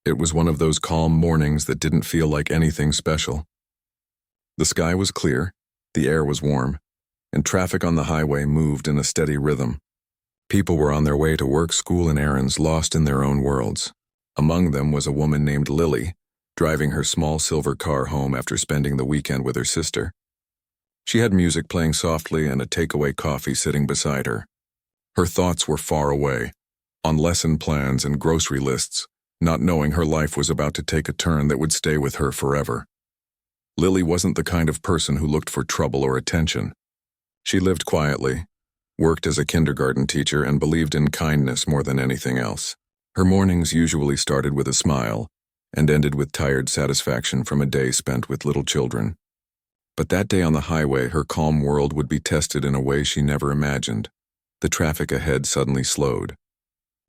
It was one of those calm mornings that didn't feel like anything special. The sky was clear, the air was warm, and traffic on the highway moved in a steady rhythm. People were on their way to work, school, and errands, lost in their own worlds. Among them was a woman named Lily, driving her small silver car home after spending the weekend with her sister. She had music playing softly and a takeaway coffee sitting beside her. Her thoughts were far away, on lesson plans and grocery lists, not knowing her life was about to take a turn that would stay with her forever. Lily wasn't the kind of person who looked for trouble or attention. She lived quietly, worked as a kindergarten teacher, and believed in kindness more than anything else. Her mornings usually started with a smile and ended with tired satisfaction from a day spent with little children. But that day on the highway, her calm world would be tested in a way she never imagined. The traffic ahead suddenly slowed.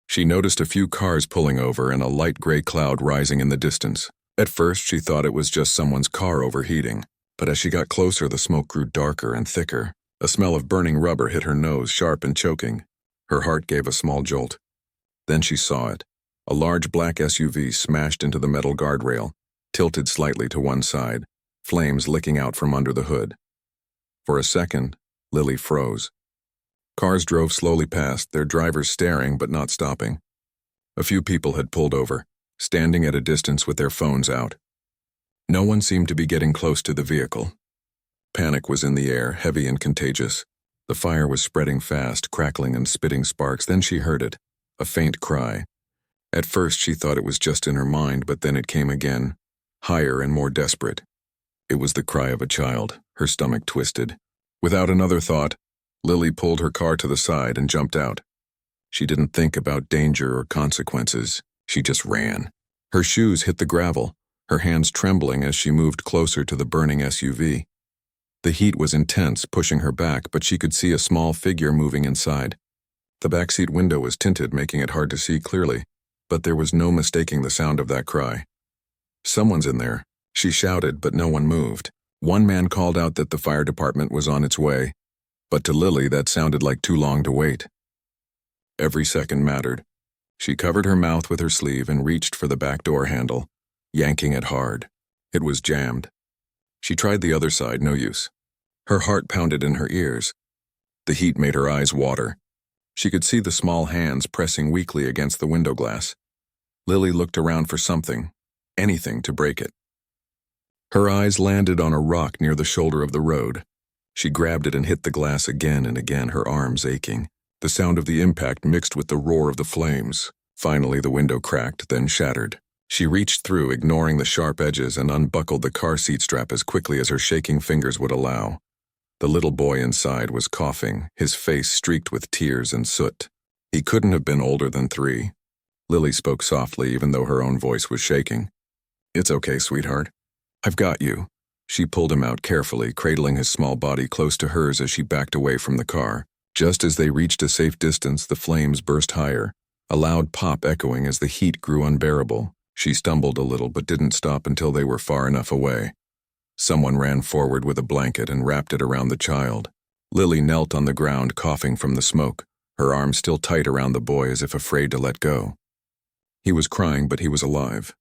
She noticed a few cars pulling over and a light gray cloud rising in the distance. At first, she thought it was just someone's car overheating, but as she got closer, the smoke grew darker and thicker. A smell of burning rubber hit her nose, sharp and choking. Her heart gave a small jolt. Then she saw it. A large black SUV smashed into the metal guardrail, tilted slightly to one side, flames licking out from under the hood. For a second, Lily froze. Cars drove slowly past, their drivers staring but not stopping. A few people had pulled over, standing at a distance with their phones out. No one seemed to be getting close to the vehicle. Panic was in the air, heavy and contagious. The fire was spreading fast, crackling and spitting sparks. Then she heard it, a faint cry. At first she thought it was just in her mind, but then it came again, higher and more desperate. It was the cry of a child, her stomach twisted. Without another thought, Lily pulled her car to the side and jumped out. She didn't think about danger or consequences. She just ran. Her shoes hit the gravel, her hands trembling as she moved closer to the burning SUV. The heat was intense, pushing her back, but she could see a small figure moving inside. The backseat window was tinted, making it hard to see clearly, but there was no mistaking the sound of that cry. "Someone's in there," she shouted, but no one moved. One man called out that the fire department was on its way, but to Lily that sounded like too long to wait. Every second mattered. She covered her mouth with her sleeve and reached for the back door handle, yanking it hard. It was jammed. She tried the other side, no use. Her heart pounded in her ears. The heat made her eyes water. She could see the small hands pressing weakly against the window glass. Lily looked around for something, anything to break it. Her eyes landed on a rock near the shoulder of the road. She grabbed it and hit the glass again and again, her arms aching. The sound of the impact mixed with the roar of the flames. Finally, the window cracked, then shattered. She reached through, ignoring the sharp edges, and unbuckled the car seat strap as quickly as her shaking fingers would allow. The little boy inside was coughing, his face streaked with tears and soot. He couldn't have been older than 3. Lily spoke softly, even though her own voice was shaking. "It's okay, sweetheart. I've got you." She pulled him out carefully, cradling his small body close to hers as she backed away from the car. Just as they reached a safe distance, the flames burst higher, a loud pop echoing as the heat grew unbearable. She stumbled a little but didn't stop until they were far enough away. Someone ran forward with a blanket and wrapped it around the child. Lily knelt on the ground, coughing from the smoke, her arms still tight around the boy as if afraid to let go. He was crying, but he was alive.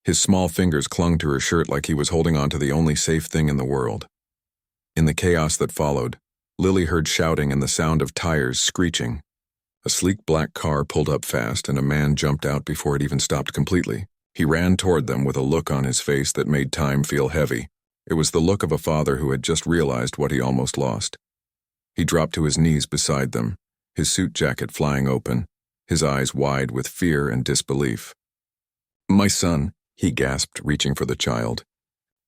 His small fingers clung to her shirt like he was holding on to the only safe thing in the world. In the chaos that followed, Lily heard shouting and the sound of tires screeching. A sleek black car pulled up fast, and a man jumped out before it even stopped completely. He ran toward them with a look on his face that made time feel heavy. It was the look of a father who had just realized what he almost lost. He dropped to his knees beside them, his suit jacket flying open, his eyes wide with fear and disbelief. "My son," he gasped, reaching for the child.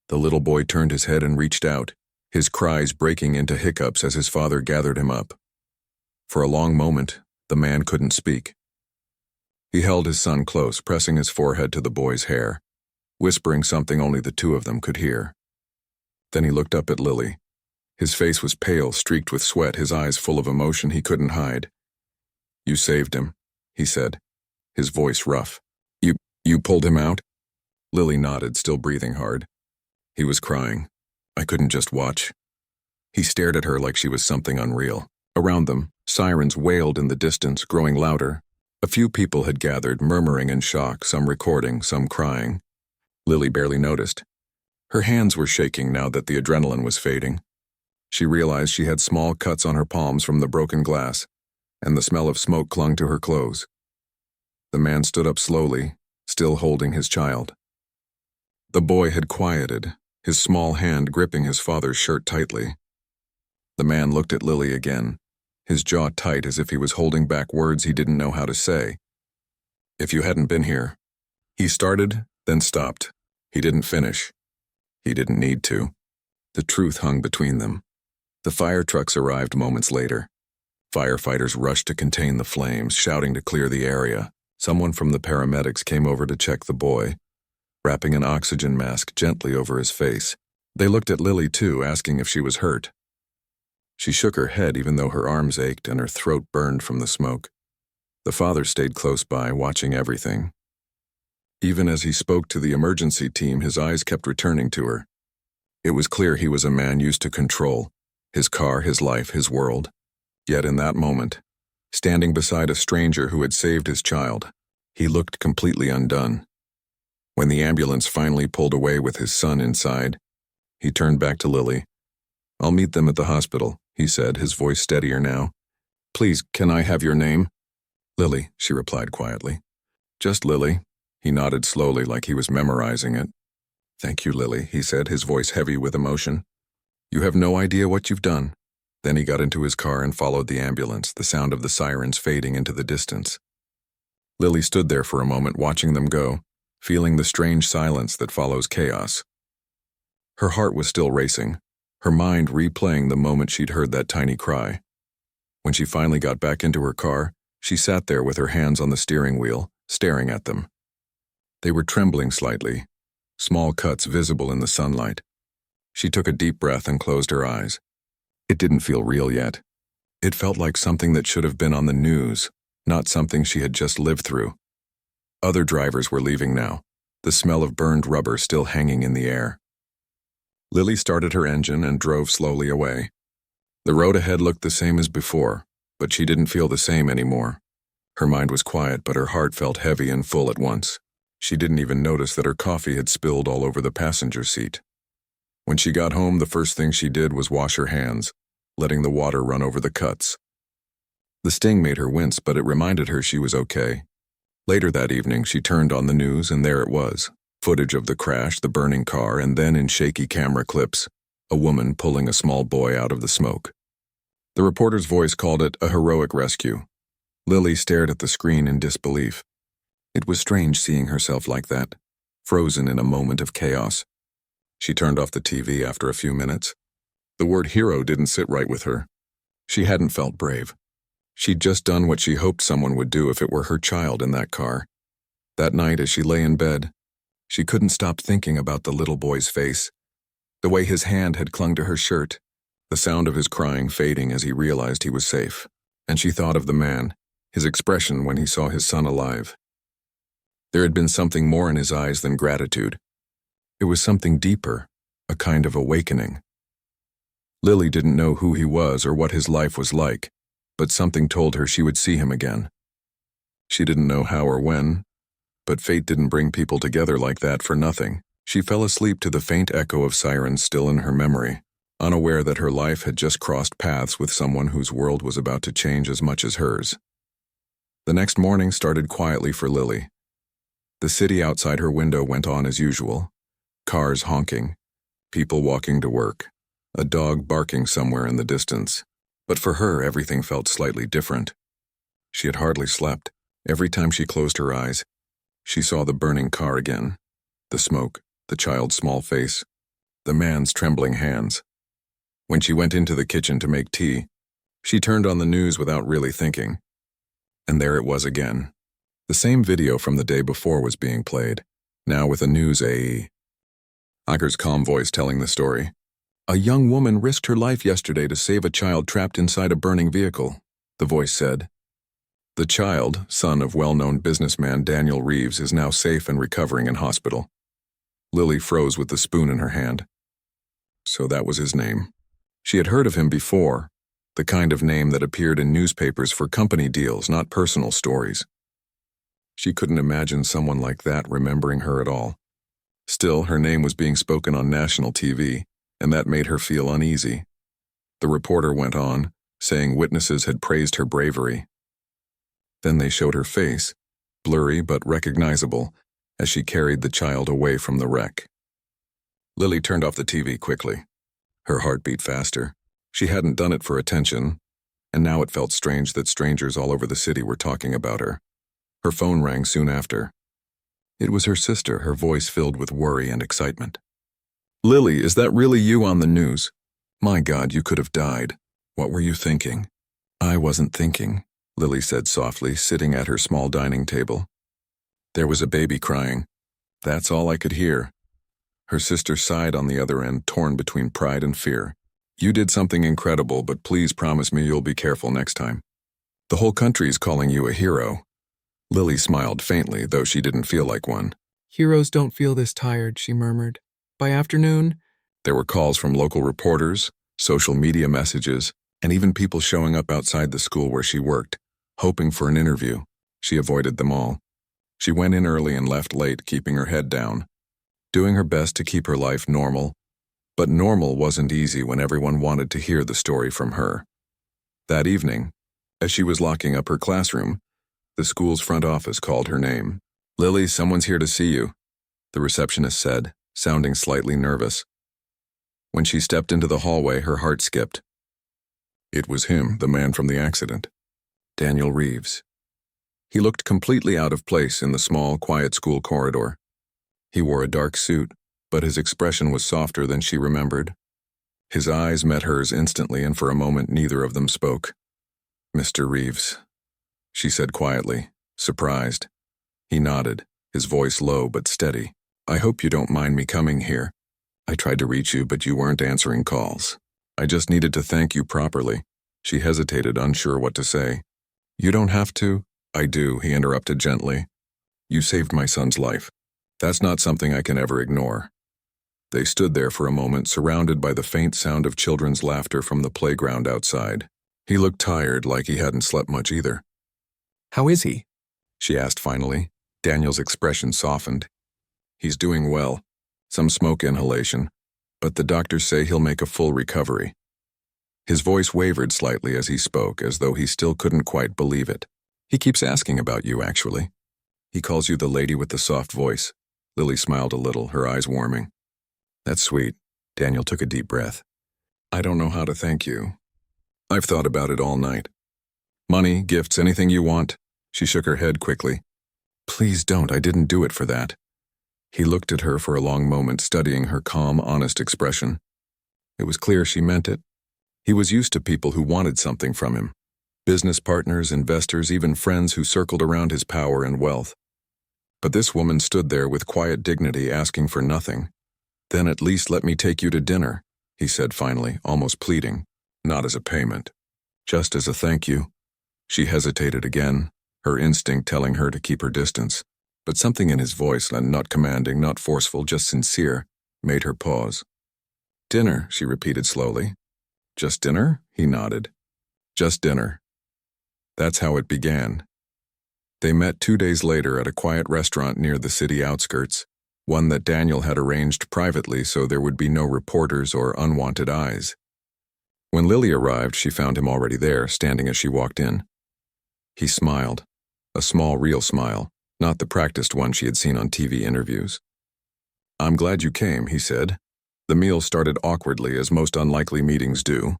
The little boy turned his head and reached out, his cries breaking into hiccups as his father gathered him up. For a long moment, the man couldn't speak. He held his son close, pressing his forehead to the boy's hair, whispering something only the two of them could hear. Then he looked up at Lily. His face was pale, streaked with sweat, his eyes full of emotion he couldn't hide. "You saved him," he said, his voice rough. You pulled him out?" Lily nodded, still breathing hard. He was crying. I couldn't just watch. He stared at her like she was something unreal. Around them, sirens wailed in the distance, growing louder. A few people had gathered, murmuring in shock, some recording, some crying. Lily barely noticed. Her hands were shaking now that the adrenaline was fading. She realized she had small cuts on her palms from the broken glass, and the smell of smoke clung to her clothes. The man stood up slowly, still holding his child. The boy had quieted, his small hand gripping his father's shirt tightly. The man looked at Lily again, his jaw tight as if he was holding back words he didn't know how to say. "If you hadn't been here," he started, then stopped. He didn't finish. He didn't need to. The truth hung between them. The fire trucks arrived moments later. Firefighters rushed to contain the flames, shouting to clear the area. Someone from the paramedics came over to check the boy, wrapping an oxygen mask gently over his face. They looked at Lily too, asking if she was hurt. She shook her head even though her arms ached and her throat burned from the smoke. The father stayed close by, watching everything. Even as he spoke to the emergency team, his eyes kept returning to her. It was clear he was a man used to control, his car, his life, his world. Yet in that moment, standing beside a stranger who had saved his child, he looked completely undone. When the ambulance finally pulled away with his son inside, he turned back to Lily. "I'll meet them at the hospital," he said, his voice steadier now. "Please, can I have your name?" "Lily," she replied quietly. "Just Lily." He nodded slowly like he was memorizing it. "Thank you, Lily," he said, his voice heavy with emotion. "You have no idea what you've done." Then he got into his car and followed the ambulance, the sound of the sirens fading into the distance. Lily stood there for a moment watching them go, feeling the strange silence that follows chaos. Her heart was still racing, her mind replaying the moment she'd heard that tiny cry. When she finally got back into her car, she sat there with her hands on the steering wheel, staring at them. They were trembling slightly, small cuts visible in the sunlight. She took a deep breath and closed her eyes. It didn't feel real yet. It felt like something that should have been on the news, not something she had just lived through. Other drivers were leaving now, the smell of burned rubber still hanging in the air. Lily started her engine and drove slowly away. The road ahead looked the same as before, but she didn't feel the same anymore. Her mind was quiet, but her heart felt heavy and full at once. She didn't even notice that her coffee had spilled all over the passenger seat. When she got home, the first thing she did was wash her hands, letting the water run over the cuts. The sting made her wince, but it reminded her she was okay. Later that evening, she turned on the news, and there it was. Footage of the crash, the burning car, and then in shaky camera clips, a woman pulling a small boy out of the smoke. The reporter's voice called it a heroic rescue. Lily stared at the screen in disbelief. It was strange seeing herself like that, frozen in a moment of chaos. She turned off the TV after a few minutes. The word hero didn't sit right with her. She hadn't felt brave. She'd just done what she hoped someone would do if it were her child in that car. That night, as she lay in bed, she couldn't stop thinking about the little boy's face, the way his hand had clung to her shirt, the sound of his crying fading as he realized he was safe. And she thought of the man, his expression when he saw his son alive. There had been something more in his eyes than gratitude. It was something deeper, a kind of awakening. Lily didn't know who he was or what his life was like, but something told her she would see him again. She didn't know how or when, but fate didn't bring people together like that for nothing. She fell asleep to the faint echo of sirens still in her memory, unaware that her life had just crossed paths with someone whose world was about to change as much as hers. The next morning started quietly for Lily. The city outside her window went on as usual. Cars honking, people walking to work, a dog barking somewhere in the distance. But for her, everything felt slightly different. She had hardly slept. Every time she closed her eyes, she saw the burning car again, the smoke, the child's small face, the man's trembling hands. When she went into the kitchen to make tea, she turned on the news without really thinking. And there it was again. The same video from the day before was being played, now with a news AE. Ager's calm voice telling the story. "A young woman risked her life yesterday to save a child trapped inside a burning vehicle," the voice said. The child, son of well-known businessman Daniel Reeves, is now safe and recovering in hospital. Lily froze with the spoon in her hand. So that was his name. She had heard of him before, the kind of name that appeared in newspapers for company deals, not personal stories. She couldn't imagine someone like that remembering her at all. Still, her name was being spoken on national TV, and that made her feel uneasy. The reporter went on, saying witnesses had praised her bravery. Then they showed her face, blurry but recognizable, as she carried the child away from the wreck. Lily turned off the TV quickly. Her heart beat faster. She hadn't done it for attention, and now it felt strange that strangers all over the city were talking about her. Her phone rang soon after. It was her sister, her voice filled with worry and excitement. "Lily, is that really you on the news? My God, you could have died. What were you thinking?" "I wasn't thinking," Lily said softly, sitting at her small dining table. There was a baby crying. That's all I could hear. Her sister sighed on the other end, torn between pride and fear. "You did something incredible, but please promise me you'll be careful next time. The whole country's calling you a hero." Lily smiled faintly, though she didn't feel like one. "Heroes don't feel this tired," she murmured. "By afternoon—" There were calls from local reporters, social media messages, and even people showing up outside the school where she worked, hoping for an interview. She avoided them all. She went in early and left late, keeping her head down, doing her best to keep her life normal. But normal wasn't easy when everyone wanted to hear the story from her. That evening, as she was locking up her classroom, the school's front office called her name. "Lily, someone's here to see you," the receptionist said, sounding slightly nervous. When she stepped into the hallway, her heart skipped. It was him, the man from the accident. Daniel Reeves. He looked completely out of place in the small, quiet school corridor. He wore a dark suit, but his expression was softer than she remembered. His eyes met hers instantly, and for a moment neither of them spoke. "Mr. Reeves," she said quietly, surprised. He nodded, his voice low but steady. "I hope you don't mind me coming here. I tried to reach you, but you weren't answering calls. I just needed to thank you properly." She hesitated, unsure what to say. "You don't have to." "I do," he interrupted gently. "You saved my son's life. That's not something I can ever ignore." They stood there for a moment, surrounded by the faint sound of children's laughter from the playground outside. He looked tired, like he hadn't slept much either. "How is he?" she asked finally. Daniel's expression softened. "He's doing well. Some smoke inhalation, but the doctors say he'll make a full recovery." His voice wavered slightly as he spoke, as though he still couldn't quite believe it. "He keeps asking about you, actually. He calls you the lady with the soft voice." Lily smiled a little, her eyes warming. "That's sweet." Daniel took a deep breath. "I don't know how to thank you. I've thought about it all night. Money, gifts, anything you want." She shook her head quickly. "Please don't, I didn't do it for that." He looked at her for a long moment, studying her calm, honest expression. It was clear she meant it. He was used to people who wanted something from him. Business partners, investors, even friends who circled around his power and wealth. But this woman stood there with quiet dignity, asking for nothing. "Then at least let me take you to dinner," he said finally, almost pleading. "Not as a payment. Just as a thank you." She hesitated again, her instinct telling her to keep her distance. But something in his voice, not commanding, not forceful, just sincere, made her pause. "Dinner," she repeated slowly. "Just dinner?" He nodded. "Just dinner." That's how it began. They met 2 days later at a quiet restaurant near the city outskirts, one that Daniel had arranged privately so there would be no reporters or unwanted eyes. When Lily arrived, she found him already there, standing as she walked in. He smiled, a small, real smile, not the practiced one she had seen on TV interviews. "I'm glad you came," he said. The meal started awkwardly, as most unlikely meetings do.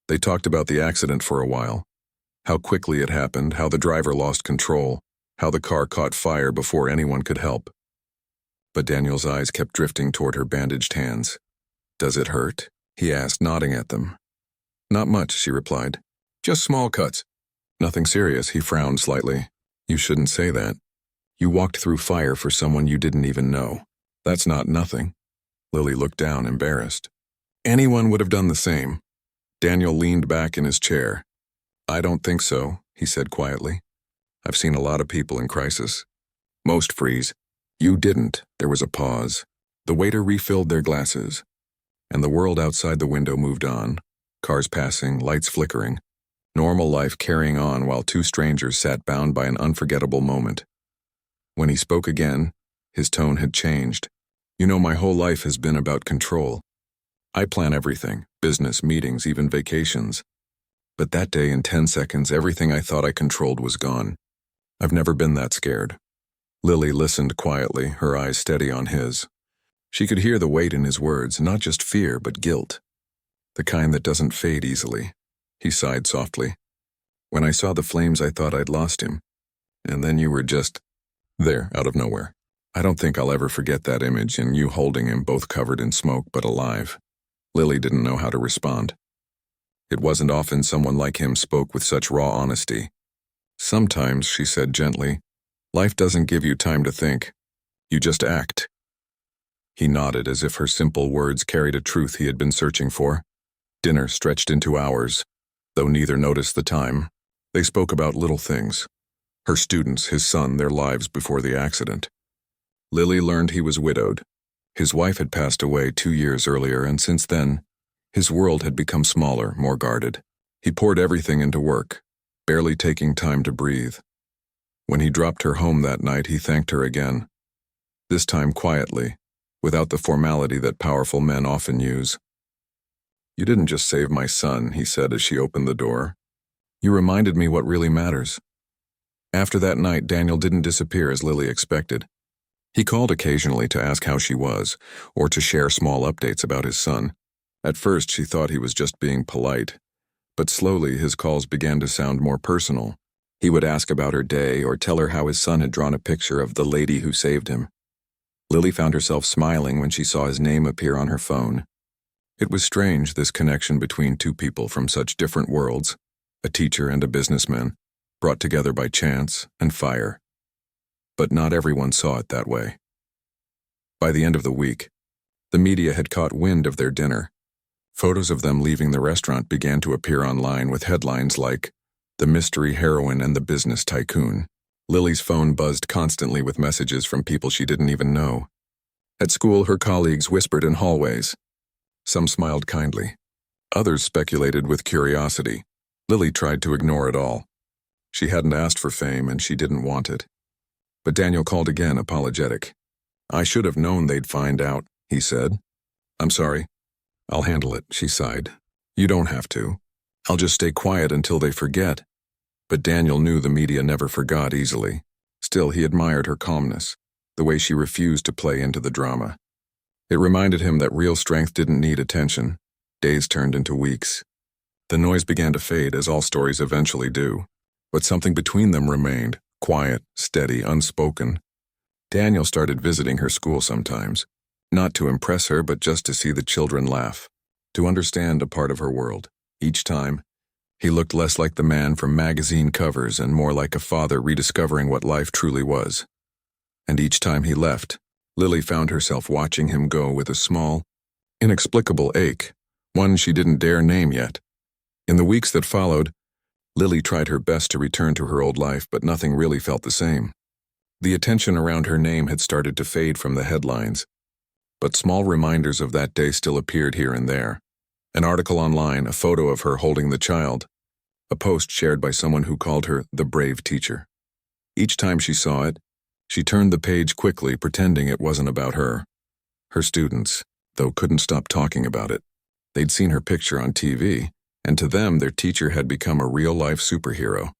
They talked about the accident for a while. How quickly it happened, how the driver lost control, how the car caught fire before anyone could help. But Daniel's eyes kept drifting toward her bandaged hands. "Does it hurt?" he asked, nodding at them. "Not much," she replied. "Just small cuts." "Nothing serious," he frowned slightly. "You shouldn't say that. You walked through fire for someone you didn't even know. That's not nothing." Lily looked down, embarrassed. "Anyone would have done the same." Daniel leaned back in his chair. "I don't think so," he said quietly. "I've seen a lot of people in crisis. Most freeze. You didn't." There was a pause. The waiter refilled their glasses, and the world outside the window moved on, cars passing, lights flickering, normal life carrying on while two strangers sat bound by an unforgettable moment. When he spoke again, his tone had changed. You know, my whole life has been about control. I plan everything, business, meetings, even vacations. But that day, in 10 seconds, everything I thought I controlled was gone. I've never been that scared. Lily listened quietly, her eyes steady on his. She could hear the weight in his words, not just fear, but guilt. The kind that doesn't fade easily. He sighed softly. When I saw the flames, I thought I'd lost him. And then you were just there, out of nowhere. I don't think I'll ever forget that image, and you holding him, both covered in smoke but alive. Lily didn't know how to respond. It wasn't often someone like him spoke with such raw honesty. Sometimes, she said gently, life doesn't give you time to think. You just act. He nodded as if her simple words carried a truth he had been searching for. Dinner stretched into hours. Though neither noticed the time, they spoke about little things. Her students, his son, their lives before the accident. Lily learned he was widowed. His wife had passed away 2 years earlier, and since then, his world had become smaller, more guarded. He poured everything into work, barely taking time to breathe. When he dropped her home that night, he thanked her again. This time quietly, without the formality that powerful men often use. You didn't just save my son, he said as she opened the door. You reminded me what really matters. After that night, Daniel didn't disappear as Lily expected. He called occasionally to ask how she was, or to share small updates about his son. At first, she thought he was just being polite, but slowly his calls began to sound more personal. He would ask about her day or tell her how his son had drawn a picture of the lady who saved him. Lily found herself smiling when she saw his name appear on her phone. It was strange, this connection between two people from such different worlds, a teacher and a businessman, brought together by chance and fire. But not everyone saw it that way. By the end of the week, the media had caught wind of their dinner. Photos of them leaving the restaurant began to appear online with headlines like, "The Mystery Heroine and the Business Tycoon." Lily's phone buzzed constantly with messages from people she didn't even know. At school, her colleagues whispered in hallways. Some smiled kindly. Others speculated with curiosity. Lily tried to ignore it all. She hadn't asked for fame, and she didn't want it. But Daniel called again, apologetic. I should have known they'd find out, he said. I'm sorry. I'll handle it, she sighed. You don't have to. I'll just stay quiet until they forget. But Daniel knew the media never forgot easily. Still, he admired her calmness, the way she refused to play into the drama. It reminded him that real strength didn't need attention. Days turned into weeks. The noise began to fade, as all stories eventually do. But something between them remained, quiet, steady, unspoken. Daniel started visiting her school sometimes, not to impress her, but just to see the children laugh, to understand a part of her world. Each time, he looked less like the man from magazine covers and more like a father rediscovering what life truly was. And each time he left, Lily found herself watching him go with a small, inexplicable ache, one she didn't dare name yet. In the weeks that followed, Lily tried her best to return to her old life, but nothing really felt the same. The attention around her name had started to fade from the headlines, but small reminders of that day still appeared here and there. An article online, a photo of her holding the child, a post shared by someone who called her the brave teacher. Each time she saw it, she turned the page quickly, pretending it wasn't about her. Her students, though, couldn't stop talking about it. They'd seen her picture on TV, and to them, their teacher had become a real-life superhero.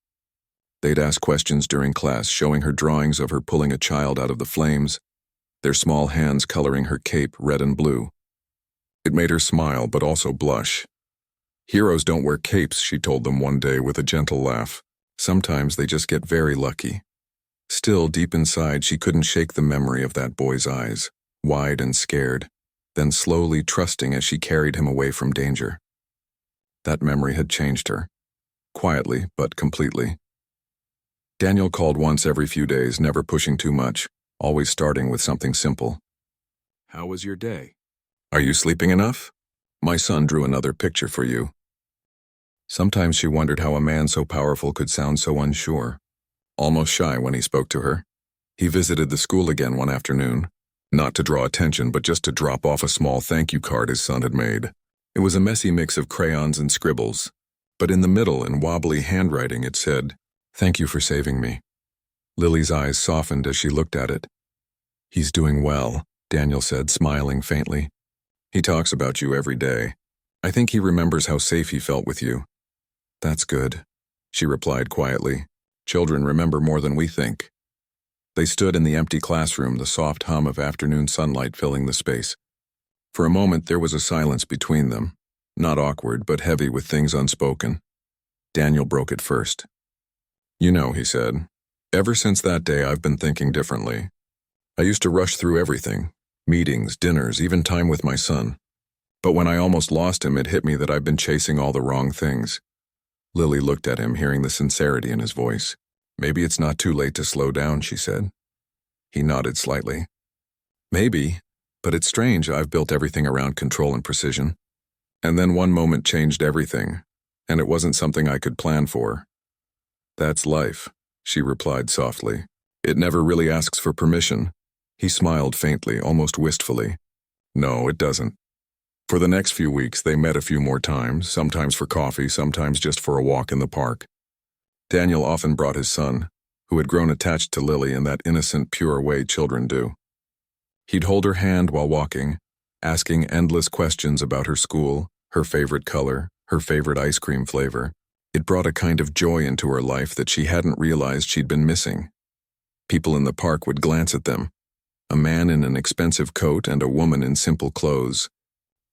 They'd ask questions during class, showing her drawings of her pulling a child out of the flames, their small hands coloring her cape red and blue. It made her smile, but also blush. Heroes don't wear capes, she told them one day with a gentle laugh. Sometimes they just get very lucky. Still, deep inside, she couldn't shake the memory of that boy's eyes, wide and scared, then slowly trusting as she carried him away from danger. That memory had changed her, quietly but completely. Daniel called once every few days, never pushing too much, always starting with something simple. How was your day? Are you sleeping enough? My son drew another picture for you. Sometimes she wondered how a man so powerful could sound so unsure, almost shy when he spoke to her. He visited the school again one afternoon, not to draw attention, but just to drop off a small thank you card his son had made. It was a messy mix of crayons and scribbles, but in the middle, in wobbly handwriting, it said, "Thank you for saving me." Lily's eyes softened as she looked at it. "He's doing well," Daniel said, smiling faintly. "He talks about you every day. I think he remembers how safe he felt with you." "That's good," she replied quietly. "Children remember more than we think." They stood in the empty classroom, the soft hum of afternoon sunlight filling the space. For a moment there was a silence between them, not awkward but heavy with things unspoken. Daniel broke it first. "You know," he said, "ever since that day I've been thinking differently. I used to rush through everything, meetings, dinners, even time with my son. But when I almost lost him, it hit me that I've been chasing all the wrong things." Lily looked at him, hearing the sincerity in his voice. "Maybe it's not too late to slow down," she said. He nodded slightly. "Maybe, but it's strange. I've built everything around control and precision. And then one moment changed everything, and it wasn't something I could plan for." "That's life," she replied softly. "It never really asks for permission." He smiled faintly, almost wistfully. "No, it doesn't." For the next few weeks, they met a few more times, sometimes for coffee, sometimes just for a walk in the park. Daniel often brought his son, who had grown attached to Lily in that innocent, pure way children do. He'd hold her hand while walking, asking endless questions about her school, her favorite color, her favorite ice cream flavor. It brought a kind of joy into her life that she hadn't realized she'd been missing. People in the park would glance at them, a man in an expensive coat and a woman in simple clothes,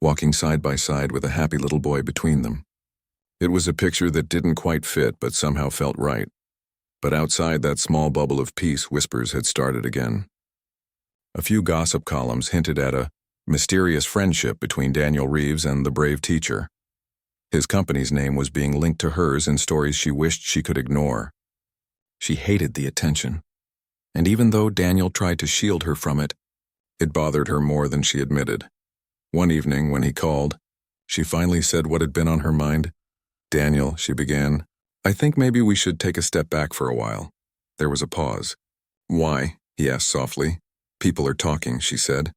walking side by side with a happy little boy between them. It was a picture that didn't quite fit but somehow felt right. But outside that small bubble of peace, whispers had started again. A few gossip columns hinted at a mysterious friendship between Daniel Reeves and the brave teacher. His company's name was being linked to hers in stories she wished she could ignore. She hated the attention. And even though Daniel tried to shield her from it, it bothered her more than she admitted. One evening, when he called, she finally said what had been on her mind. "Daniel," she began, "I think maybe we should take a step back for a while." There was a pause. "Why?" he asked softly. "People are talking," she said.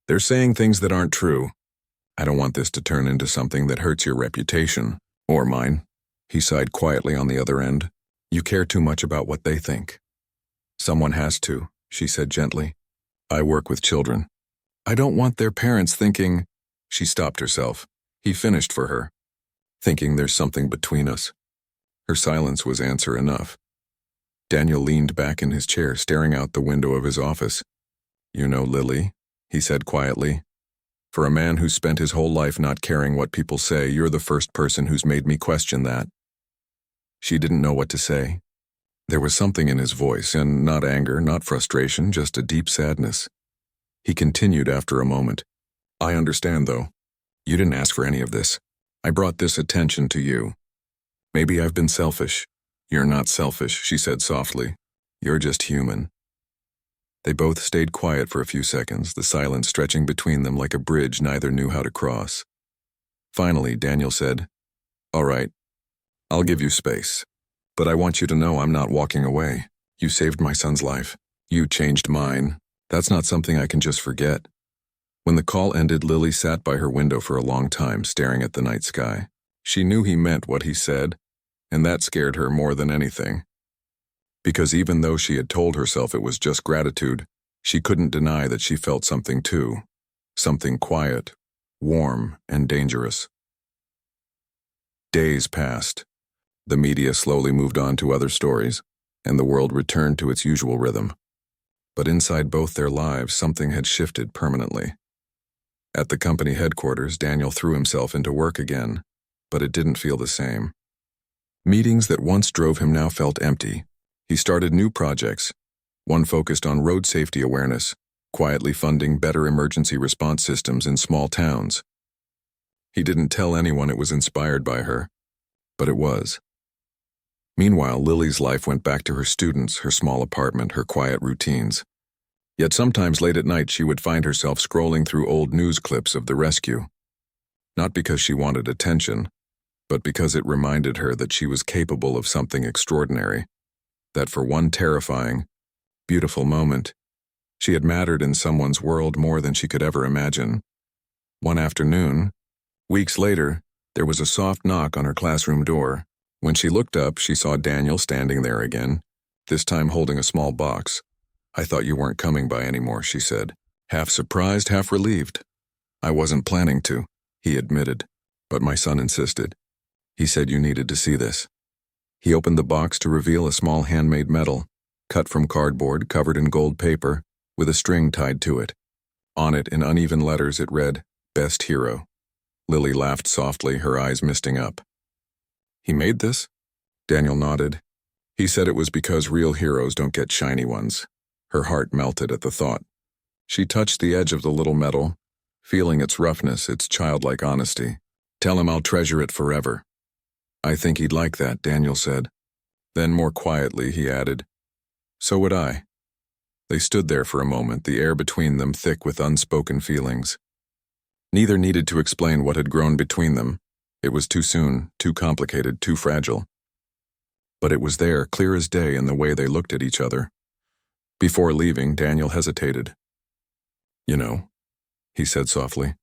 "They're saying things that aren't true. I don't want this to turn into something that hurts your reputation, or mine." He sighed quietly on the other end. "You care too much about what they think." "Someone has to," she said gently. "I work with children. I don't want their parents thinking—" She stopped herself. He finished for her. "Thinking there's something between us." Her silence was answer enough. Daniel leaned back in his chair, staring out the window of his office. "You know, Lily," he said quietly, "for a man who's spent his whole life not caring what people say, you're the first person who's made me question that." She didn't know what to say. There was something in his voice, and not anger, not frustration, just a deep sadness. He continued after a moment. "I understand, though. You didn't ask for any of this. I brought this attention to you. Maybe I've been selfish." "You're not selfish," she said softly. "You're just human." They both stayed quiet for a few seconds, the silence stretching between them like a bridge neither knew how to cross. Finally, Daniel said, "All right, I'll give you space. But I want you to know I'm not walking away. You saved my son's life. You changed mine. That's not something I can just forget." When the call ended, Lily sat by her window for a long time, staring at the night sky. She knew he meant what he said, and that scared her more than anything. Because even though she had told herself it was just gratitude, she couldn't deny that she felt something too. Something quiet, warm, and dangerous. Days passed. The media slowly moved on to other stories, and the world returned to its usual rhythm. But inside both their lives, something had shifted permanently. At the company headquarters, Daniel threw himself into work again, but it didn't feel the same. Meetings that once drove him now felt empty. He started new projects, one focused on road safety awareness, quietly funding better emergency response systems in small towns. He didn't tell anyone it was inspired by her, but it was. Meanwhile, Lily's life went back to her students, her small apartment, her quiet routines. Yet sometimes late at night she would find herself scrolling through old news clips of the rescue. Not because she wanted attention, but because it reminded her that she was capable of something extraordinary, that for one terrifying, beautiful moment, she had mattered in someone's world more than she could ever imagine. One afternoon, weeks later, there was a soft knock on her classroom door. When she looked up, she saw Daniel standing there again, this time holding a small box. "I thought you weren't coming by anymore," she said, half surprised, half relieved. "I wasn't planning to," he admitted, but my son insisted. He said you needed to see this. He opened the box to reveal a small handmade medal, cut from cardboard, covered in gold paper, with a string tied to it. On it, in uneven letters, it read, "Best Hero." Lily laughed softly, her eyes misting up. "He made this?" Daniel nodded. "He said it was because real heroes don't get shiny ones." Her heart melted at the thought. She touched the edge of the little medal, feeling its roughness, its childlike honesty. "Tell him I'll treasure it forever." "I think he'd like that," Daniel said. Then, more quietly, he added, "So would I." They stood there for a moment, the air between them thick with unspoken feelings. Neither needed to explain what had grown between them. It was too soon, too complicated, too fragile. But it was there, clear as day, in the way they looked at each other. Before leaving, Daniel hesitated. "You know," he said softly,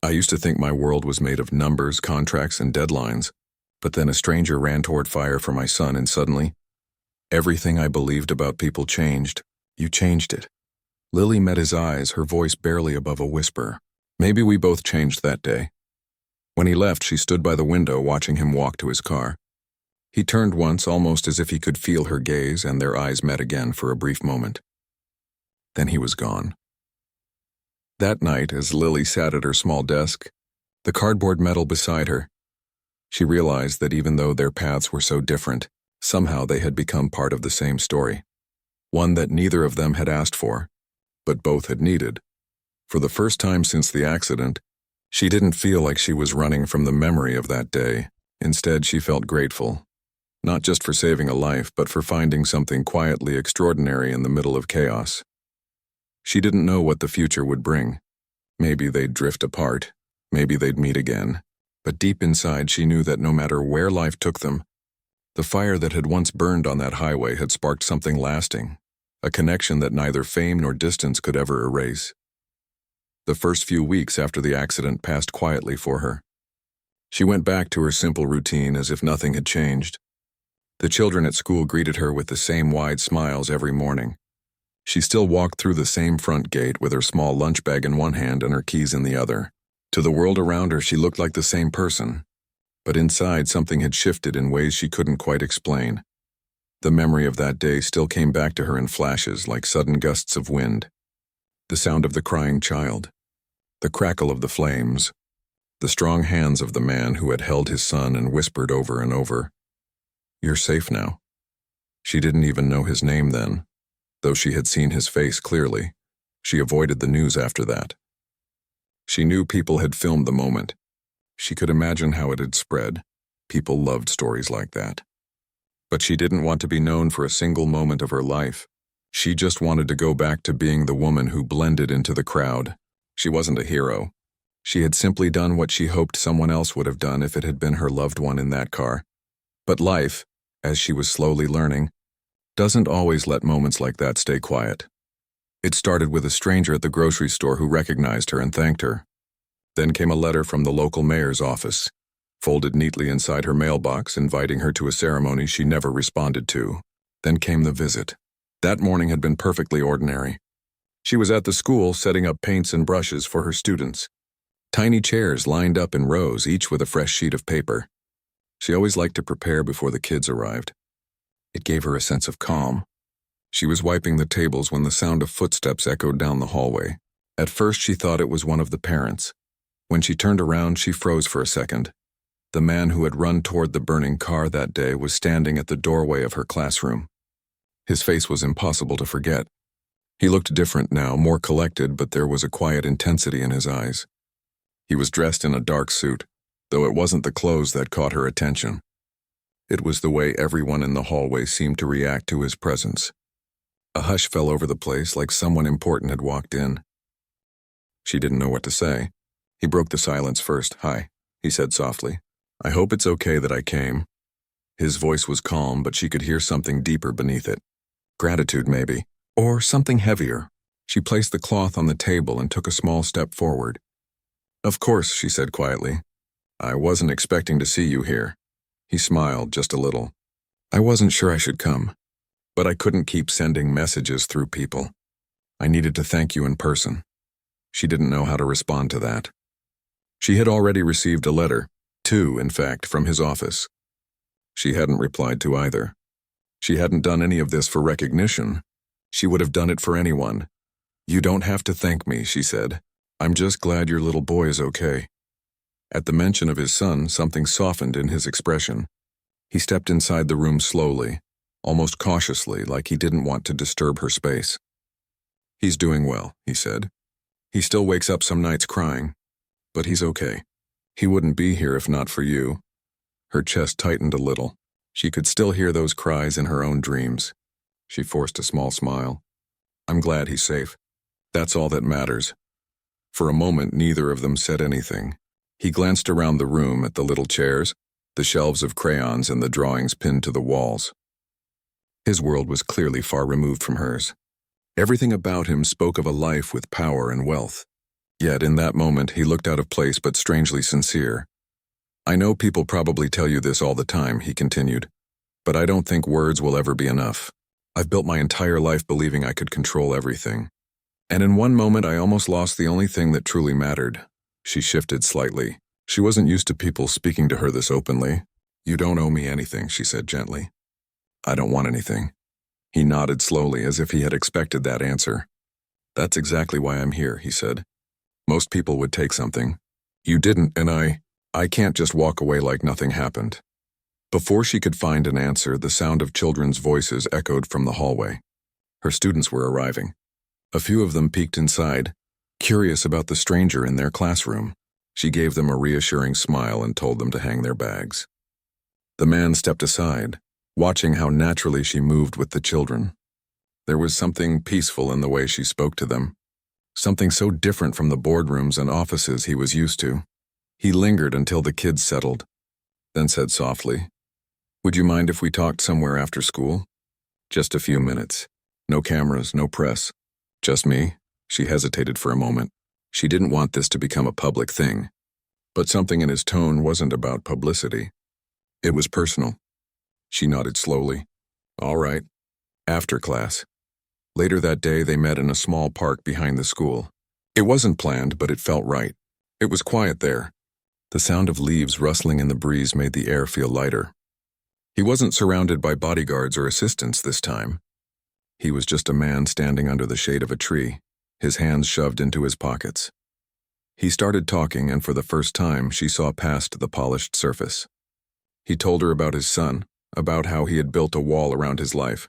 "I used to think my world was made of numbers, contracts, and deadlines, but then a stranger ran toward fire for my son, and suddenly, everything I believed about people changed. You changed it." Lily met his eyes, her voice barely above a whisper. "Maybe we both changed that day." When he left, she stood by the window watching him walk to his car. He turned once, almost as if he could feel her gaze, and their eyes met again for a brief moment. Then he was gone. That night, as Lily sat at her small desk, the cardboard medal beside her, she realized that even though their paths were so different, somehow they had become part of the same story. One that neither of them had asked for, but both had needed. For the first time since the accident, she didn't feel like she was running from the memory of that day. Instead, she felt grateful. Not just for saving a life, but for finding something quietly extraordinary in the middle of chaos. She didn't know what the future would bring. Maybe they'd drift apart. Maybe they'd meet again. But deep inside, she knew that no matter where life took them, the fire that had once burned on that highway had sparked something lasting, a connection that neither fame nor distance could ever erase. The first few weeks after the accident passed quietly for her. She went back to her simple routine as if nothing had changed. The children at school greeted her with the same wide smiles every morning. She still walked through the same front gate with her small lunch bag in one hand and her keys in the other. To the world around her, she looked like the same person. But inside, something had shifted in ways she couldn't quite explain. The memory of that day still came back to her in flashes, like sudden gusts of wind. The sound of the crying child. The crackle of the flames. The strong hands of the man who had held his son and whispered over and over, "You're safe now." She didn't even know his name then. Though she had seen his face clearly, she avoided the news after that. She knew people had filmed the moment. She could imagine how it had spread. People loved stories like that. But she didn't want to be known for a single moment of her life. She just wanted to go back to being the woman who blended into the crowd. She wasn't a hero. She had simply done what she hoped someone else would have done if it had been her loved one in that car. But life, as she was slowly learning, doesn't always let moments like that stay quiet. It started with a stranger at the grocery store who recognized her and thanked her. Then came a letter from the local mayor's office, folded neatly inside her mailbox, inviting her to a ceremony she never responded to. Then came the visit. That morning had been perfectly ordinary. She was at the school setting up paints and brushes for her students. Tiny chairs lined up in rows, each with a fresh sheet of paper. She always liked to prepare before the kids arrived. It gave her a sense of calm. She was wiping the tables when the sound of footsteps echoed down the hallway. At first, she thought it was one of the parents. When she turned around, she froze for a second. The man who had run toward the burning car that day was standing at the doorway of her classroom. His face was impossible to forget. He looked different now, more collected, but there was a quiet intensity in his eyes. He was dressed in a dark suit, though it wasn't the clothes that caught her attention. It was the way everyone in the hallway seemed to react to his presence. A hush fell over the place, like someone important had walked in. She didn't know what to say. He broke the silence first. "Hi," he said softly. "I hope it's okay that I came." His voice was calm, but she could hear something deeper beneath it. Gratitude, maybe. Or something heavier. She placed the cloth on the table and took a small step forward. "Of course," she said quietly. "I wasn't expecting to see you here." He smiled just a little. "I wasn't sure I should come." But I couldn't keep sending messages through people. I needed to thank you in person. She didn't know how to respond to that. She had already received a letter, 2, in fact, from his office. She hadn't replied to either. She hadn't done any of this for recognition. She would have done it for anyone. You don't have to thank me, she said. I'm just glad your little boy is okay. At the mention of his son, something softened in his expression. He stepped inside the room slowly, almost cautiously, like he didn't want to disturb her space. He's doing well, he said. He still wakes up some nights crying, but he's okay. He wouldn't be here if not for you. Her chest tightened a little. She could still hear those cries in her own dreams. She forced a small smile. I'm glad he's safe. That's all that matters. For a moment, neither of them said anything. He glanced around the room at the little chairs, the shelves of crayons and the drawings pinned to the walls. His world was clearly far removed from hers. Everything about him spoke of a life with power and wealth. Yet in that moment, he looked out of place but strangely sincere. I know people probably tell you this all the time, he continued, but I don't think words will ever be enough. I've built my entire life believing I could control everything. And in one moment, I almost lost the only thing that truly mattered. She shifted slightly. She wasn't used to people speaking to her this openly. You don't owe me anything, she said gently. I don't want anything. He nodded slowly as if he had expected that answer. That's exactly why I'm here, he said. Most people would take something. You didn't, and I can't just walk away like nothing happened. Before she could find an answer, the sound of children's voices echoed from the hallway. Her students were arriving. A few of them peeked inside, curious about the stranger in their classroom. She gave them a reassuring smile and told them to hang their bags. The man stepped aside, watching how naturally she moved with the children. There was something peaceful in the way she spoke to them, something so different from the boardrooms and offices he was used to. He lingered until the kids settled, then said softly, Would you mind if we talked somewhere after school? Just a few minutes. No cameras, no press. Just me? She hesitated for a moment. She didn't want this to become a public thing. But something in his tone wasn't about publicity. It was personal. She nodded slowly. All right. After class. Later that day, they met in a small park behind the school. It wasn't planned, but it felt right. It was quiet there. The sound of leaves rustling in the breeze made the air feel lighter. He wasn't surrounded by bodyguards or assistants this time. He was just a man standing under the shade of a tree, his hands shoved into his pockets. He started talking, and for the first time, she saw past the polished surface. He told her about his son, about how he had built a wall around his life,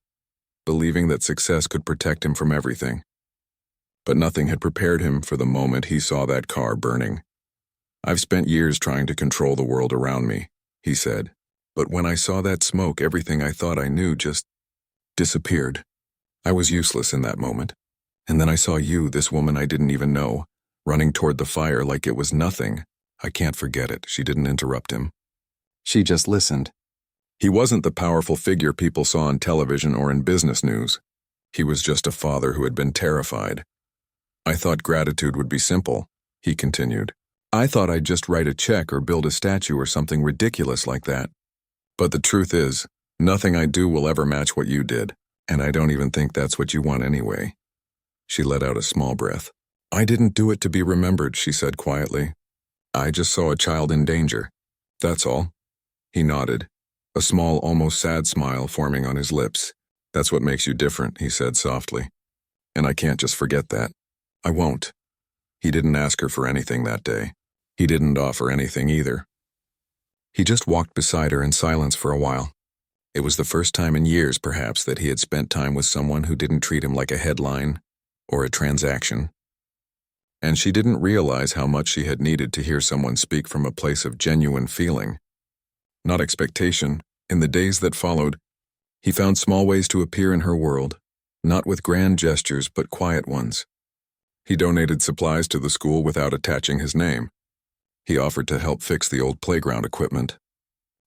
believing that success could protect him from everything. But nothing had prepared him for the moment he saw that car burning. I've spent years trying to control the world around me, he said. But when I saw that smoke, everything I thought I knew just disappeared. I was useless in that moment. And then I saw you, this woman I didn't even know, running toward the fire like it was nothing. I can't forget it. She didn't interrupt him. She just listened. He wasn't the powerful figure people saw on television or in business news. He was just a father who had been terrified. I thought gratitude would be simple, he continued. I thought I'd just write a check or build a statue or something ridiculous like that. But the truth is, nothing I do will ever match what you did, and I don't even think that's what you want anyway. She let out a small breath. I didn't do it to be remembered, she said quietly. I just saw a child in danger. That's all. He nodded, a small, almost sad smile forming on his lips. That's what makes you different, he said softly. And I can't just forget that. I won't. He didn't ask her for anything that day. He didn't offer anything either. He just walked beside her in silence for a while. It was the first time in years, perhaps, that he had spent time with someone who didn't treat him like a headline or a transaction. And she didn't realize how much she had needed to hear someone speak from a place of genuine feeling. Not expectation. In the days that followed, he found small ways to appear in her world, not with grand gestures but quiet ones. He donated supplies to the school without attaching his name. He offered to help fix the old playground equipment.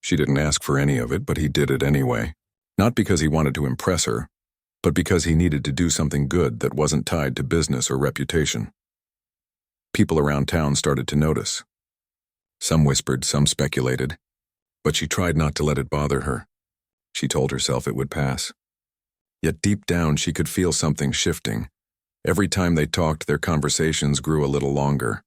She didn't ask for any of it, but he did it anyway. Not because he wanted to impress her, but because he needed to do something good that wasn't tied to business or reputation. People around town started to notice. Some whispered, some speculated, but she tried not to let it bother her. She told herself it would pass. Yet deep down she could feel something shifting. Every time they talked, their conversations grew a little longer.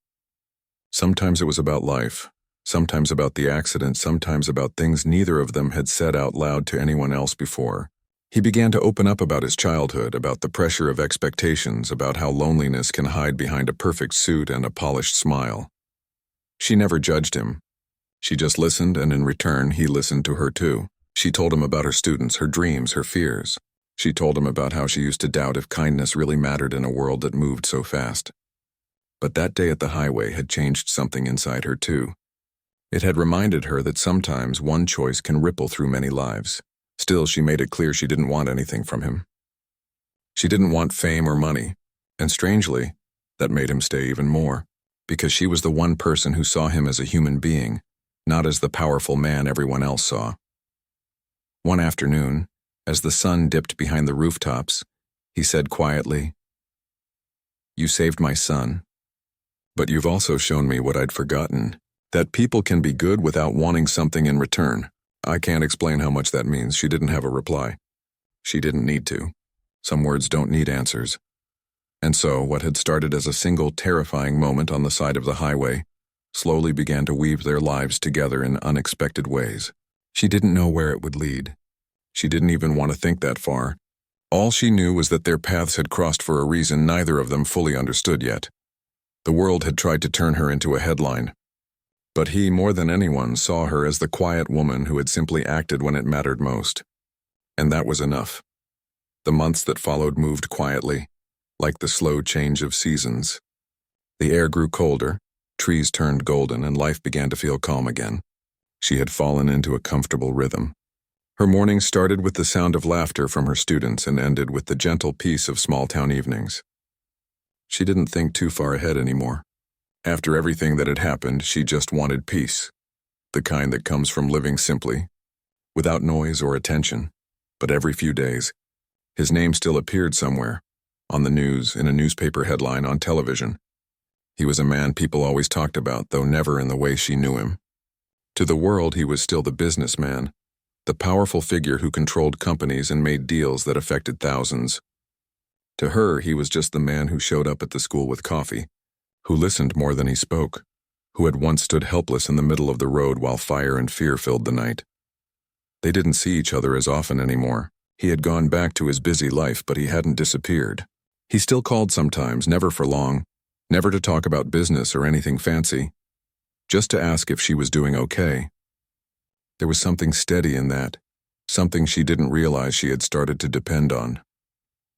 Sometimes it was about life, sometimes about the accident, sometimes about things neither of them had said out loud to anyone else before. He began to open up about his childhood, about the pressure of expectations, about how loneliness can hide behind a perfect suit and a polished smile. She never judged him. She just listened, and in return, he listened to her too. She told him about her students, her dreams, her fears. She told him about how she used to doubt if kindness really mattered in a world that moved so fast. But that day at the highway had changed something inside her too. It had reminded her that sometimes one choice can ripple through many lives. Still, she made it clear she didn't want anything from him. She didn't want fame or money, and strangely, that made him stay even more, because she was the one person who saw him as a human being, not as the powerful man everyone else saw. One afternoon, as the sun dipped behind the rooftops, he said quietly, "You saved my son. But you've also shown me what I'd forgotten, that people can be good without wanting something in return." I can't explain how much that means. She didn't have a reply. She didn't need to. Some words don't need answers. And so, what had started as a single terrifying moment on the side of the highway slowly began to weave their lives together in unexpected ways. She didn't know where it would lead. She didn't even want to think that far. All she knew was that their paths had crossed for a reason neither of them fully understood yet. The world had tried to turn her into a headline. But he, more than anyone, saw her as the quiet woman who had simply acted when it mattered most. And that was enough. The months that followed moved quietly, like the slow change of seasons. The air grew colder, trees turned golden, and life began to feel calm again. She had fallen into a comfortable rhythm. Her mornings started with the sound of laughter from her students and ended with the gentle peace of small-town evenings. She didn't think too far ahead anymore. After everything that had happened, she just wanted peace, the kind that comes from living simply, without noise or attention. But every few days, his name still appeared somewhere, on the news, in a newspaper headline, on television. He was a man people always talked about, though never in the way she knew him. To the world, he was still the businessman, the powerful figure who controlled companies and made deals that affected thousands. To her, he was just the man who showed up at the school with coffee, who listened more than he spoke, who had once stood helpless in the middle of the road while fire and fear filled the night. They didn't see each other as often anymore. He had gone back to his busy life, but he hadn't disappeared. He still called sometimes, never for long, never to talk about business or anything fancy, just to ask if she was doing okay. There was something steady in that, something she didn't realize she had started to depend on.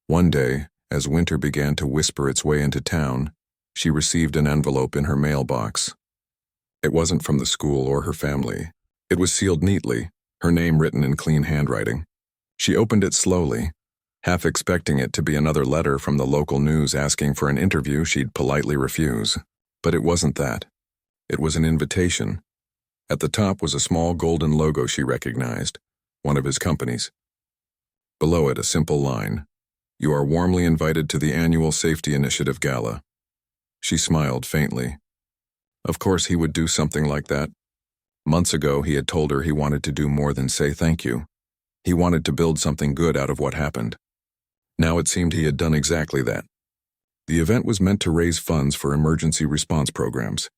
One day, as winter began to whisper its way into town, she received an envelope in her mailbox. It wasn't from the school or her family. It was sealed neatly, her name written in clean handwriting. She opened it slowly, half expecting it to be another letter from the local news asking for an interview she'd politely refuse. But it wasn't that. It was an invitation. At the top was a small golden logo she recognized, one of his companies. Below it, a simple line: "You are warmly invited to the annual Safety Initiative Gala." She smiled faintly. Of course he would do something like that. Months ago, he had told her he wanted to do more than say thank you. He wanted to build something good out of what happened. Now it seemed he had done exactly that. The event was meant to raise funds for emergency response programs,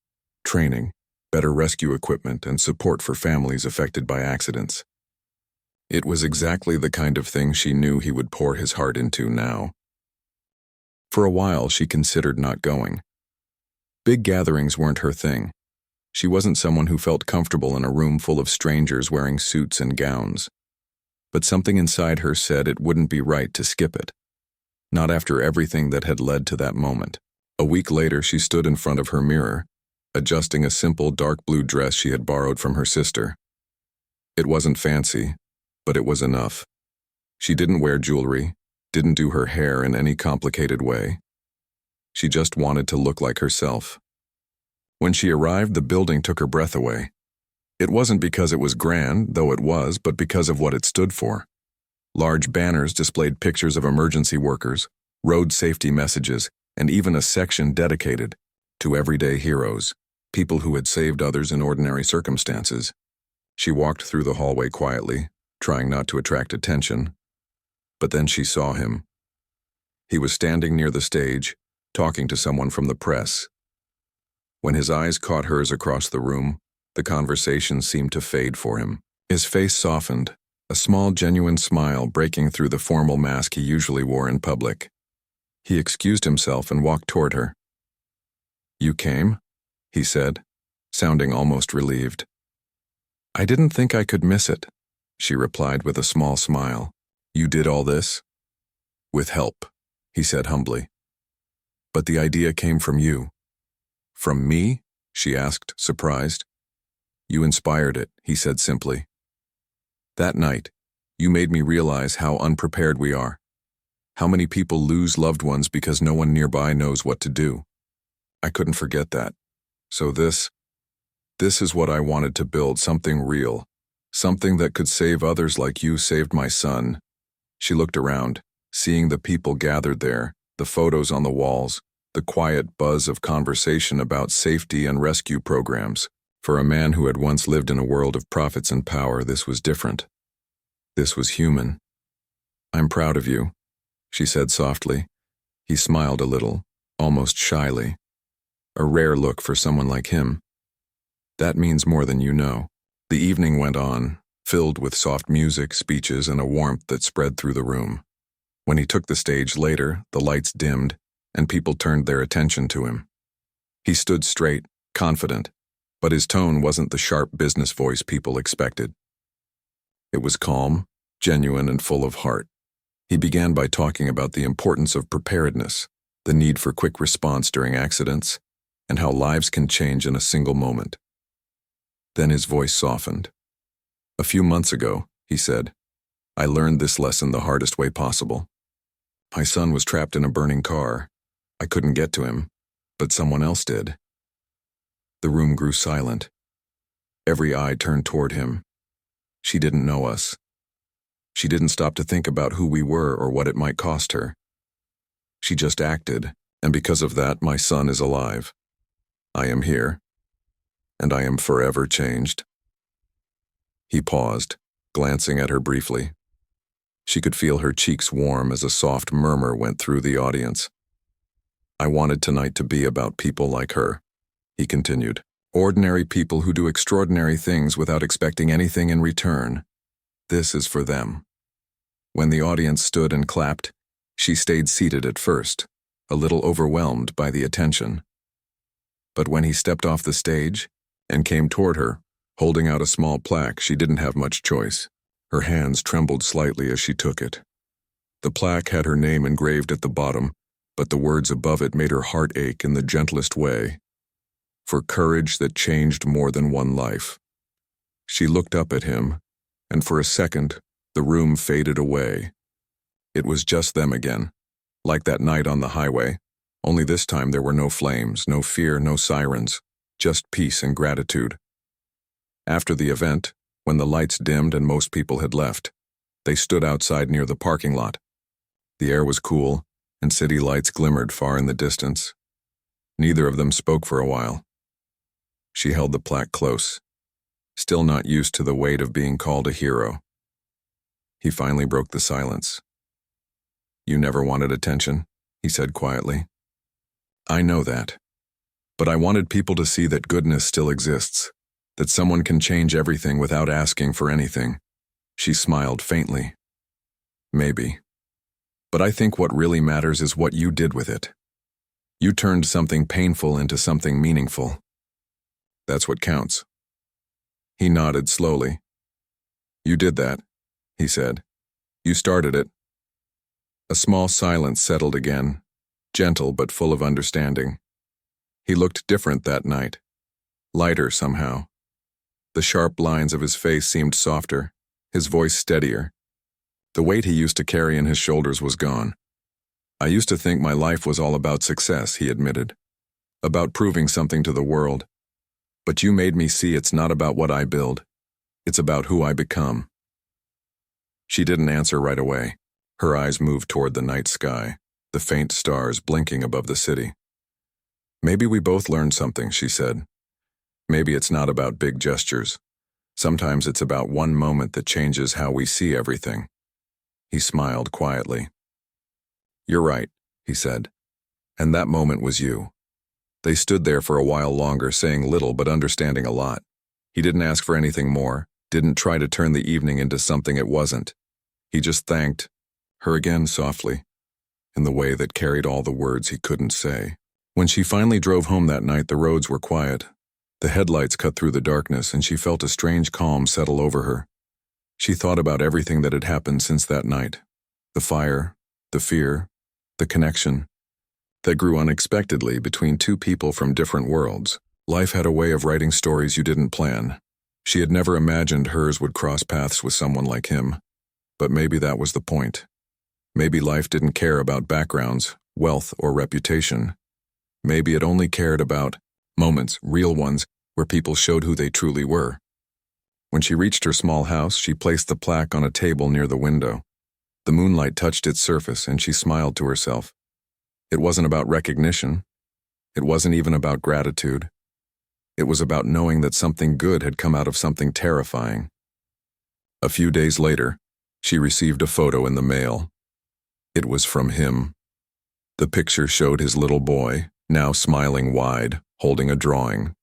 training, better rescue equipment, and support for families affected by accidents. It was exactly the kind of thing she knew he would pour his heart into now. For a while, she considered not going. Big gatherings weren't her thing. She wasn't someone who felt comfortable in a room full of strangers wearing suits and gowns. But something inside her said it wouldn't be right to skip it. Not after everything that had led to that moment. A week later, she stood in front of her mirror, adjusting a simple dark blue dress she had borrowed from her sister. It wasn't fancy, but it was enough. She didn't wear jewelry, didn't do her hair in any complicated way. She just wanted to look like herself. When she arrived, the building took her breath away. It wasn't because it was grand, though it was, but because of what it stood for. Large banners displayed pictures of emergency workers, road safety messages, and even a section dedicated to everyday heroes, people who had saved others in ordinary circumstances. She walked through the hallway quietly, trying not to attract attention. But then she saw him. He was standing near the stage, talking to someone from the press. When his eyes caught hers across the room, the conversation seemed to fade for him. His face softened, a small, genuine smile breaking through the formal mask he usually wore in public. He excused himself and walked toward her. "You came?" he said, sounding almost relieved. "I didn't think I could miss it," she replied with a small smile. "You did all this?" "With help," he said humbly. "But the idea came from you." "From me?" she asked, surprised. "You inspired it," he said simply. "That night, you made me realize how unprepared we are. How many people lose loved ones because no one nearby knows what to do. I couldn't forget that. So this is what I wanted to build, something real, something that could save others like you saved my son." She looked around, seeing the people gathered there, the photos on the walls, the quiet buzz of conversation about safety and rescue programs. For a man who had once lived in a world of profits and power, this was different. This was human. "I'm proud of you," she said softly. He smiled a little, almost shyly. A rare look for someone like him. "That means more than you know." The evening went on, filled with soft music, speeches, and a warmth that spread through the room. When he took the stage later, the lights dimmed, and people turned their attention to him. He stood straight, confident, but his tone wasn't the sharp business voice people expected. It was calm, genuine, and full of heart. He began by talking about the importance of preparedness, the need for quick response during accidents, and how lives can change in a single moment. Then his voice softened. "A few months ago," he said, "I learned this lesson the hardest way possible. My son was trapped in a burning car. I couldn't get to him, but someone else did." The room grew silent. Every eye turned toward him. She didn't know us. She didn't stop to think about who we were or what it might cost her. She just acted, and because of that, my son is alive. I am here, and I am forever changed. He paused, glancing at her briefly. She could feel her cheeks warm as a soft murmur went through the audience. "I wanted tonight to be about people like her," he continued. "Ordinary people who do extraordinary things without expecting anything in return. This is for them." When the audience stood and clapped, she stayed seated at first, a little overwhelmed by the attention. But when he stepped off the stage and came toward her, holding out a small plaque, she didn't have much choice. Her hands trembled slightly as she took it. The plaque had her name engraved at the bottom, but the words above it made her heart ache in the gentlest way. "For courage that changed more than one life." She looked up at him, and for a second, the room faded away. It was just them again, like that night on the highway, only this time there were no flames, no fear, no sirens, just peace and gratitude. After the event, when the lights dimmed and most people had left, they stood outside near the parking lot. The air was cool, and city lights glimmered far in the distance. Neither of them spoke for a while. She held the plaque close, still not used to the weight of being called a hero. He finally broke the silence. "You never wanted attention," he said quietly. "I know that. But I wanted people to see that goodness still exists, that someone can change everything without asking for anything." She smiled faintly. "Maybe. But I think what really matters is what you did with it. You turned something painful into something meaningful. That's what counts." He nodded slowly. "You did that," he said. "You started it." A small silence settled again, gentle but full of understanding. He looked different that night, lighter somehow. The sharp lines of his face seemed softer, his voice steadier. The weight he used to carry in his shoulders was gone. "I used to think my life was all about success," he admitted, "about proving something to the world. But you made me see it's not about what I build. It's about who I become." She didn't answer right away. Her eyes moved toward the night sky, the faint stars blinking above the city. "Maybe we both learned something," she said. "Maybe it's not about big gestures. Sometimes it's about one moment that changes how we see everything." He smiled quietly. "You're right," he said. "And that moment was you." They stood there for a while longer, saying little but understanding a lot. He didn't ask for anything more, didn't try to turn the evening into something it wasn't. He just thanked her again softly, in the way that carried all the words he couldn't say. When she finally drove home that night, the roads were quiet. The headlights cut through the darkness, and she felt a strange calm settle over her. She thought about everything that had happened since that night. The fire, the fear, the connection that grew unexpectedly between two people from different worlds. Life had a way of writing stories you didn't plan. She had never imagined hers would cross paths with someone like him. But maybe that was the point. Maybe life didn't care about backgrounds, wealth, or reputation. Maybe it only cared about moments, real ones, where people showed who they truly were. When she reached her small house, she placed the plaque on a table near the window. The moonlight touched its surface, and she smiled to herself. It wasn't about recognition. It wasn't even about gratitude. It was about knowing that something good had come out of something terrifying. A few days later, she received a photo in the mail. It was from him. The picture showed his little boy, now smiling wide, holding a drawing.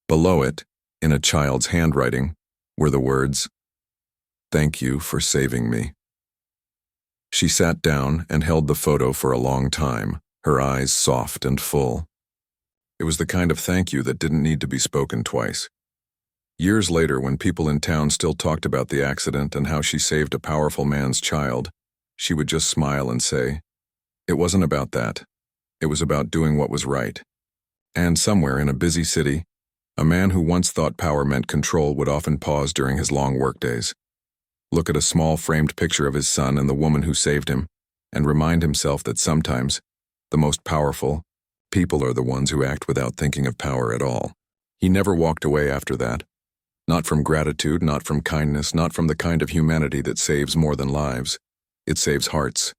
Below it, in a child's handwriting, were the words, "Thank you for saving me." She sat down and held the photo for a long time, her eyes soft and full. It was the kind of thank you that didn't need to be spoken twice. Years later, when people in town still talked about the accident and how she saved a powerful man's child, she would just smile and say, "It wasn't about that. It was about doing what was right." And somewhere in a busy city, a man who once thought power meant control would often pause during his long workdays, look at a small framed picture of his son and the woman who saved him, and remind himself that sometimes the most powerful people are the ones who act without thinking of power at all. He never walked away after that. Not from gratitude, not from kindness, not from the kind of humanity that saves more than lives. It saves hearts.